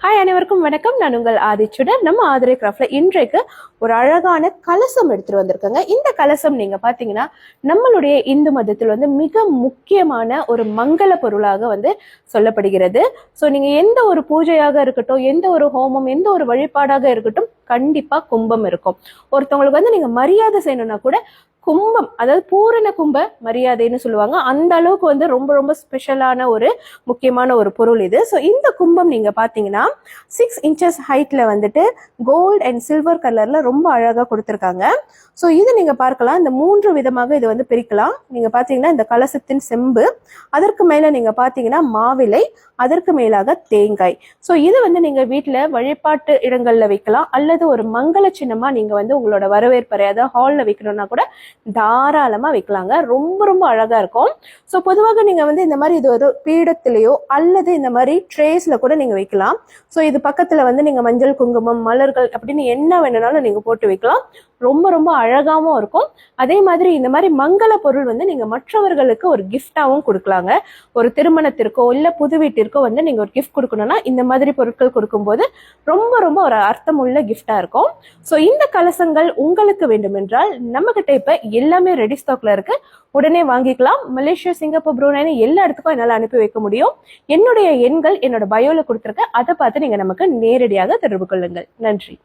Hi அனைவருக்கும் வணக்கம். நான் உங்கள் ஆதிச்சுடர். நம்ம ஆதிரை கிராஃப்ட்ல இன்றைக்கு ஒரு அழகான கலசம் எடுத்துட்டு வந்திருக்கேங்க. இந்த கலசம் நீங்க பாத்தீங்கன்னா நம்மளுடைய இந்து மதத்தில் மிக முக்கியமான ஒரு மங்கள பொருளாக சொல்லப்படுகிறது. ஸோ நீங்க எந்த ஒரு பூஜையாக இருக்கட்டும், எந்த ஒரு ஹோமம், எந்த ஒரு வழிபாடாக இருக்கட்டும், கண்டிப்பா கும்பம் இருக்கும். ஒருத்தவங்களுக்கு நீங்க மரியாதை செய்யணும்னா கூட கும்பம், அதாவது பூரண கும்ப மரியாதைன்னு சொல்லுவாங்க. அந்த அளவுக்கு ரொம்ப ரொம்ப ஸ்பெஷலான ஒரு முக்கியமான ஒரு பொருள் இது. ஸோ இந்த கும்பம் நீங்க பாத்தீங்கன்னா 6 இன்ச்சஸ் ஹைட்ல கோல்ட் அண்ட் சில்வர் கலர்ல ரொம்ப அழகா கொடுத்துருக்காங்க. ஸோ இது நீங்க பார்க்கலாம். இந்த 3 விதமாக இது பிரிக்கலாம். நீங்க பாத்தீங்கன்னா இந்த கலசத்தின் செம்பு, அதற்கு மேல நீங்க பாத்தீங்கன்னா மாவிலை, அதற்கு மேலாக தேங்காய். ஸோ இது நீங்க வீட்டுல வழிபாட்டு இடங்கள்ல வைக்கலாம், அல்லது ஒரு மங்கள சின்னமா நீங்க உங்களோட வரவேற்பறை, அதாவது ஹால்ல வைக்கணும்னா கூட தாராளமா வைக்கலாங்க. ரொம்ப ரொம்ப அழகா இருக்கும். ஸோ பொதுவாக நீங்க இந்த மாதிரி இது ஒரு பீடத்திலேயோ அல்லது இந்த மாதிரி ட்ரேஸ்ல கூட நீங்க வைக்கலாம். ஸோ இது பக்கத்துல நீங்க மஞ்சள், குங்குமம், மலர்கள் அப்படின்னு என்ன வேணும்னாலும் நீங்க போட்டு வைக்கலாம். ரொம்ப ரொம்ப அழகாவும் இருக்கும். அதே மாதிரி இந்த மாதிரி மங்கள பொருள் நீங்க மற்றவர்களுக்கு ஒரு கிஃப்டாவும் கொடுக்கலாங்க. ஒரு திருமணத்திற்கோ இல்ல புது வீட்டிற்கோ நீங்க ஒரு கிஃப்ட் கொடுக்கணும்னா இந்த மாதிரி பொருட்கள் கொடுக்கும்போது ரொம்ப ரொம்ப ஒரு அர்த்தமுள்ள கிஃப்டா இருக்கும். ஸோ இந்த கலசங்கள் உங்களுக்கு வேண்டும் என்றால் நம்ம கிட்ட இப்ப எல்லாமே ரெடி ஸ்டாக்ல இருக்கு. உடனே வாங்கிக்கலாம். மலேசியா, சிங்கப்பூர், புரூனே எல்லா இடத்துக்கும் என்னால அனுப்பி வைக்க முடியும். என்னுடைய எண்கள் என்னோட பயோல கொடுத்துருக்கேன். அதை பார்த்து நீங்க நமக்கு நேரடியாக தொடர்பு கொள்ளுங்கள். நன்றி.